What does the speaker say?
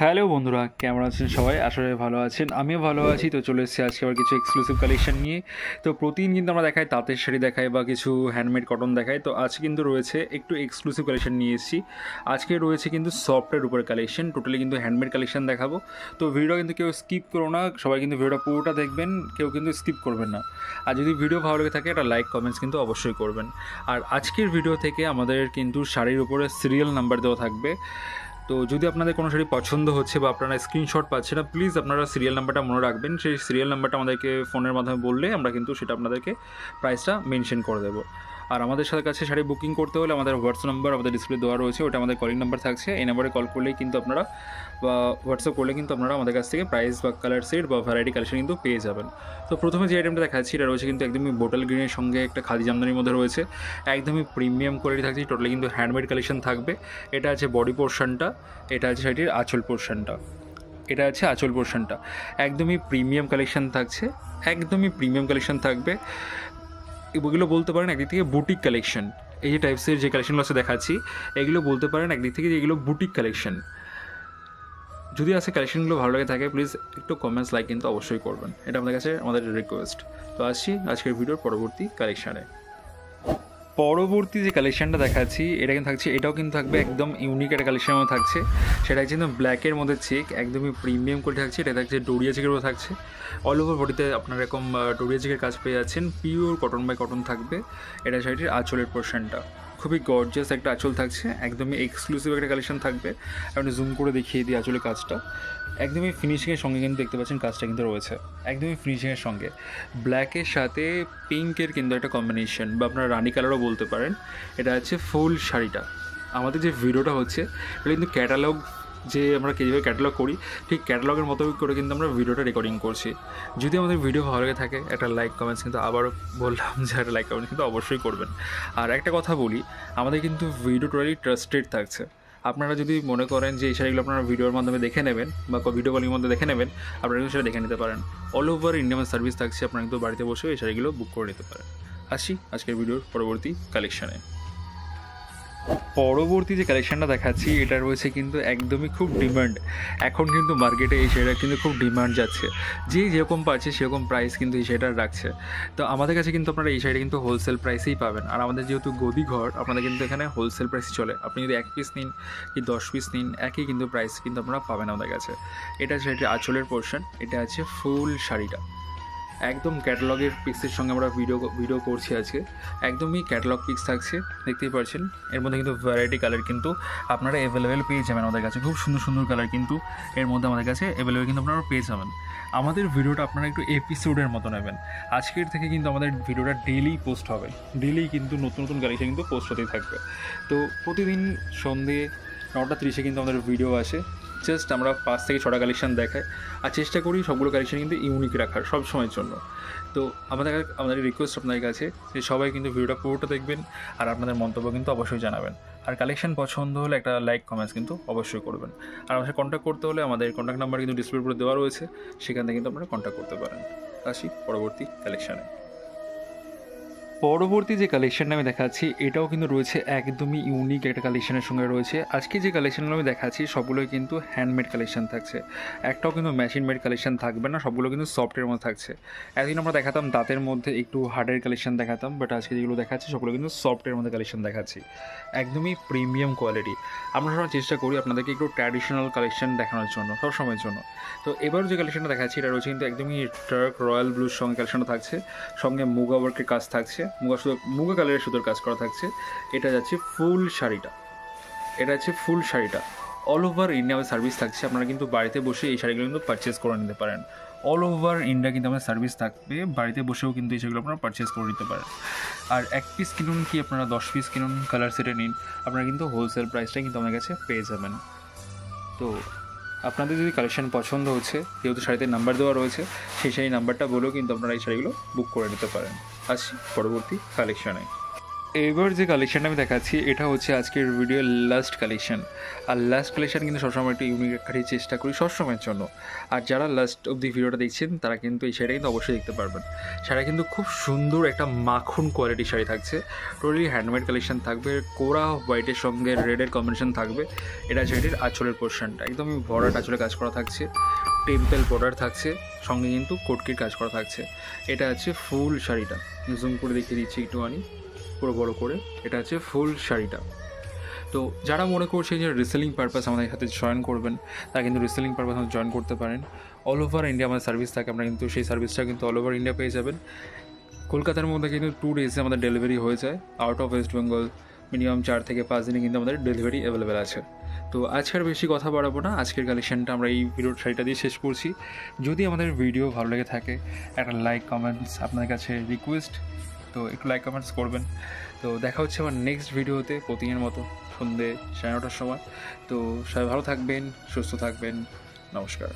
Hello বন্ধুরা, কেমন আছেন সবাই? আসলে ভালো আছেন, আমিও ভালো আছি। তো চলে এসেছি আজকে আবার কিছু এক্সক্লুসিভ কালেকশন নিয়ে। তো প্রতিদিন কিন্তু আমরা দেখাই তাঁতের শাড়ি দেখাই বা কিছু হ্যান্ডমেড কটন দেখাই। তো আজকে কিন্তু রয়েছে একটু এক্সক্লুসিভ কালেকশন নিয়ে এসেছি। আজকে রয়েছে কিন্তু সফটের উপরে কালেকশন, টোটালি কিন্তু হ্যান্ডমেড কালেকশন দেখাবো। তো ভিডিও কিন্তু কেউ স্কিপ করো না, সবাই কিন্তু ভিডিওটা পুরোটা দেখবেন, কেউ কিন্তু স্কিপ করবেন না। আর যদি ভিডিও ভালো লেগে থাকে একটা লাইক কমেন্টস কিন্তু অবশ্যই করবেন। আর আজকের ভিডিও থেকে আমাদের কিন্তু শাড়ির উপরে সিরিয়াল নাম্বার দেওয়া থাকবে। তো যদি আপনাদের কোনো শাড়ি পছন্দ হচ্ছে বা আপনারা স্ক্রিনশট পাচ্ছেন না, প্লিজ আপনারা সিরিয়াল নাম্বারটা মনে রাখবেন। সেই সিরিয়াল নাম্বারটা আমাদেরকে ফোনের মাধ্যমে বললে আমরা কিন্তু সেটা আপনাদেরকে প্রাইসটা মেনশন করে দেবো। আর আমাদের সাথে কাছে শাড়ি বুকিং করতে হলে আমাদের হোয়াটসঅ্যাপ নাম্বার আমাদের ডিসপ্লে দেওয়া রয়েছে, ওটা আমাদের কলিং নাম্বার থাকছে। এই নাম্বারে কল করলেই কিন্তু আপনারা বা হোয়াটসঅ্যাপ করলে কিন্তু আপনারা আমাদের কাছ থেকে প্রাইস বা কালার সেট বা ভ্যারাইটি কালেকশন কিন্তু পেয়ে যাবেন। তো প্রথমে যে আইটেমটা দেখাচ্ছি এটা রয়েছে কিন্তু একদমই বোটাল গ্রিনের সঙ্গে একটা খাদি জামদানির মধ্যে রয়েছে, একদমই প্রিমিয়াম কোয়ালিটি থাকছে, টোটালি কিন্তু হ্যান্ডমেড কালেকশন থাকবে। এটা আছে বডি পোর্শনটা, এটা আছে শাড়িটির আঁচল পোর্শনটা, এটা আছে আঁচল পোর্শনটা। একদমই প্রিমিয়াম কালেকশন থাকছে, একদমই প্রিমিয়াম কালেকশন থাকবে। এগুলো বলতে পারেন একদিক থেকে বুটিক কালেকশন। এই যে টাইপসের যে কালেকশনগুলো আছে দেখাচ্ছি, এগুলো বলতে পারেন একদিক থেকে যে এগুলো বুটিক কালেকশন। যদি আছে কালেকশনগুলো ভালো লাগে থাকে, প্লিজ একটু কমেন্টস লাইক কিন্তু অবশ্যই করবেন, এটা আমাদের কাছে আমাদের রিকোয়েস্ট। তো আসছি আজকের ভিডিওর পরবর্তী কালেকশানে। পরবর্তী যে কালেকশানটা দেখাচ্ছি এটা কিন্তু থাকছে, এটাও কিন্তু থাকবে একদম ইউনিক একটা কালেকশনের মধ্যে থাকছে। সেটা কিন্তু ব্ল্যাকের মধ্যে চেক, একদমই প্রিমিয়াম করে থাকছে। এটা থাকছে ডোরিয়া চেকের মধ্যে থাকছে, অল ওভার বডিতে আপনারা এরকম ডোরিয়া চেকের কাজ পেয়ে যাচ্ছেন। পিওর কটন বাই কটন থাকবে। এটা শাড়িটির আঁচলের পোর্শনটা, খুবই গর্জিয়াস একটা আঁচল থাকছে, একদমই এক্সক্লুসিভ একটা কালেকশন থাকবে। আপনি জুম করে দেখিয়ে দিই আঁচলের কাজটা, একদমই ফিনিশিংয়ের সঙ্গে কিন্তু দেখতে পাচ্ছেন কাজটা কিন্তু রয়েছে, একদমই ফিনিশিংয়ের সঙ্গে। ব্ল্যাকের সাথে পিঙ্কের কিন্তু একটা কম্বিনেশন বা আপনারা রানি কালারও বলতে পারেন। এটা হচ্ছে ফুল শাড়িটা। আমাদের যে ভিডিওটা হচ্ছে এটা কিন্তু ক্যাটালগ, যে আমরা যেভাবে ক্যাটালগ করি ঠিক ক্যাটালগের মতো করে কিন্তু আমরা ভিডিওটা রেকর্ডিং করছি। যদি আমাদের ভিডিও ভালো লেগে থাকে একটা লাইক কমেন্টস কিন্তু আবারও বললাম যে একটা লাইক কমেন্টস কিন্তু অবশ্যই করবেন। আর একটা কথা বলি, আমাদের কিন্তু ভিডিও টোটালি ট্রাস্টেড থাকছে। আপনারা যদি মনে করেন যে এই শাড়িগুলো আপনারা ভিডিওর মাধ্যমে দেখে নেবেন বা ভিডিও কলিংয়ের মধ্যে দেখে নেবেন, আপনারা কিন্তু সেটা দেখে নিতে পারেন। অল ওভার ইন্ডিয়ান সার্ভিস থাকছে, আপনারা কিন্তু বাড়িতে বসেও এই শাড়িগুলো বুক করে নিতে পারেন। আসি আজকের ভিডিওর পরবর্তী কালেকশানে। পরবর্তী যে কালেকশানটা দেখাচ্ছি এটা রয়েছে কিন্তু একদমই খুব ডিমান্ড। এখন কিন্তু মার্কেটে এই শাড়িটা কিন্তু খুব ডিমান্ড যাচ্ছে, যে যেরকম পাচ্ছে সেরকম প্রাইস কিন্তু এই শাড়িটার রাখছে। তো আমাদের কাছে কিন্তু আপনারা এই শাড়িটা কিন্তু হোলসেল প্রাইসেই পাবেন। আর আমাদের যেহেতু গদি ঘর, আপনাদের কিন্তু এখানে হোলসেল প্রাইসই চলে। আপনি যদি 1 পিস নিন কি 10 পিস নিন, একই কিন্তু প্রাইস কিন্তু আপনারা পাবেন আমাদের কাছে। এটা শাড়িটির আঁচলের পোর্শন, এটা আছে ফুল শাড়িটা, একদম ক্যাটালগের পিক্সের সঙ্গে আমরা ভিডিও করছি আজকে। একদমই ক্যাটালগ পিক্স থাকছে, দেখতেই পাচ্ছেন। এর মধ্যে কিন্তু ভ্যারাইটি কালার কিন্তু আপনারা অ্যাভেলেবেল পেয়ে যাবেন আমাদের কাছে। খুব সুন্দর সুন্দর কালার কিন্তু এর মধ্যে আমাদের কাছে অ্যাভেলেবেল কিন্তু আপনারা পেয়ে যাবেন। আমাদের ভিডিওটা আপনারা একটু এপিসোডের মতো নেবেন। আজকের থেকে কিন্তু আমাদের ভিডিওটা ডেইলি পোস্ট হবে, ডেইলি কিন্তু নতুন নতুন কালেকশন কিন্তু পোস্ট হতেই থাকবে। তো প্রতিদিন সন্ধ্যে 9:30 কিন্তু আমাদের ভিডিও আসে। জাস্ট আমরা 5 থেকে 6টা কালেকশান দেখাই, আর চেষ্টা করি সবগুলো কালেকশান কিন্তু ইউনিক রাখার সব সময়ের জন্য। তো আমাদের রিকোয়েস্ট আপনাদের কাছে যে সবাই কিন্তু ভিডিওটা পুরোটা দেখবেন, আর আপনাদের মন্তব্য কিন্তু অবশ্যই জানাবেন। আর কালেকশান পছন্দ হলে একটা লাইক কমেন্টস কিন্তু অবশ্যই করবেন। আর আমাদের কন্ট্যাক্ট করতে হলে আমাদের কন্ট্যাক্ট নাম্বার কিন্তু ডিসপ্লের উপরে দেওয়া রয়েছে, সেখান থেকে কিন্তু আপনারা কন্ট্যাক্ট করতে পারেন। আসি পরবর্তী কালেকশানে। পরবর্তী যে কালেকশানটা আমি দেখাচ্ছি এটাও কিন্তু রয়েছে একদমই ইউনিক একটা কালেকশানের সঙ্গে রয়েছে। আজকে যে কালেকশানগুলো আমি দেখাচ্ছি সবগুলোই কিন্তু হ্যান্ডমেড কালেকশান থাকছে, একটাও কিন্তু মেশিন মেড কালেকশান থাকবে না, সবগুলো কিন্তু সফটের মধ্যে থাকছে। একদিন আমরা দেখাতাম দাঁতের মধ্যে একটু হার্ডের কালেকশান দেখাতাম, বাট আজকে যেগুলো দেখাচ্ছি সবগুলো কিন্তু সফটের মধ্যে কালেকশান দেখাচ্ছি, একদমই প্রিমিয়াম কোয়ালিটি। আমরা সবাই চেষ্টা করি আপনাদেরকে একটু ট্র্যাডিশনাল কালেকশান দেখানোর জন্য, সব সময়ের জন্য। তো এবার যে কালেকশানটা দেখাচ্ছি এটা রয়েছে কিন্তু একদমই ডার্ক রয়্যাল ব্লুর সঙ্গে কালেকশানটা থাকছে, সঙ্গে মুগা ওয়ার্কের কাজ থাকছে, মুগা কালারের সুতোর কাজ করা থাকছে। এটা যাচ্ছে ফুল শাড়িটা, এটা হচ্ছে ফুল শাড়িটা অল ওভার ইন্ডিয়া সার্ভিস থাকছে। আপনারা কিন্তু বাড়িতে বসে এই শাড়িগুলো কিন্তু পারচেস করে নিতে পারেন। অল ওভার ইন্ডিয়া কিন্তু আমাদের সার্ভিস থাকবে, বাড়িতে বসেও কিন্তু এই শাড়িগুলো আপনারা পারচেস করে নিতে পারেন। আর 1 পিস কিনুন কি আপনারা 10 পিস কিনুন, কালার সেটে নিন, আপনারা কিন্তু হোলসেল প্রাইসটাই কিন্তু আমাদের কাছে পেয়ে যাবেন। তো আপনাদের যদি কালেকশান পছন্দ হচ্ছে, যেহেতু শাড়িতে নাম্বার দেওয়া রয়েছে, সেই নাম্বারটা বলেও কিন্তু আপনারা এই শাড়িগুলো বুক করে নিতে পারেন। আসছি পরবর্তী কালেকশানে। এবার যে কালেকশানটা আমি দেখাচ্ছি এটা হচ্ছে আজকের ভিডিওর লাস্ট কালেকশান। আর লাস্ট কালেকশান কিন্তু সবসময় একটু ইউনিক রাখারই চেষ্টা করি সবসময়ের জন্য। আর যারা লাস্ট অবধি ভিডিওটা দেখছেন তারা কিন্তু এই শাড়িটা কিন্তু অবশ্যই দেখতে পারবেন। শাড়িটা কিন্তু খুব সুন্দর একটা মাখন কোয়ালিটির শাড়ি থাকছে, টোটালি হ্যান্ডমেড কালেকশান থাকবে, কোরা হোয়াইটের সঙ্গে রেডের কম্বিনেশন থাকবে। এটা শাড়ির আঁচলের পোর্শনটা একদম ভরাট আঁচলে কাজ করা থাকছে, টেম্পেল বর্ডার থাকছে, সঙ্গে কিন্তু কোটকির কাজ করা থাকছে। এটা হচ্ছে ফুল শাড়িটা, জুম করে দেখিয়ে দিচ্ছি একটুখানি পুরো বড় করে। এটা হচ্ছে ফুল শাড়িটা। তো যারা মনে করছেন যে রিসেলিং পারপাস আমাদের সাথে জয়েন করবেন, তারা কিন্তু রিসেলিং পারপাস আমাদের জয়েন করতে পারেন। অল ওভার ইন্ডিয়া আমাদের সার্ভিস থাকে, আমরা কিন্তু সেই সার্ভিসটা কিন্তু অল ওভার ইন্ডিয়া পেয়ে যাবেন। কলকাতার মধ্যে কিন্তু 2 ডেজে আমাদের ডেলিভারি হয়ে যায়। Out of West Bengal minimum 4 থেকে 5 দিনে কিন্তু আমাদের ডেলিভারি অ্যাভেলেবেল আছে। তো আজকের বেশি কথা বাড়াবো না, আজকের কালেকশনটা আমরা এই ভিডিওর শাড়িটা দিয়ে শেষ করছি। যদি আমাদের ভিডিও ভালো লেগে থাকে একটা লাইক কমেন্টস আপনাদের কাছে রিকোয়েস্ট, তো একটু লাইক কমেন্টস করবেন। তো দেখা হচ্ছে আমার নেক্সট ভিডিওতে প্রতিদিনের মতো সন্ধ্যে 9:30টার সময়। তো সবাই ভালো থাকবেন, সুস্থ থাকবেন, নমস্কার।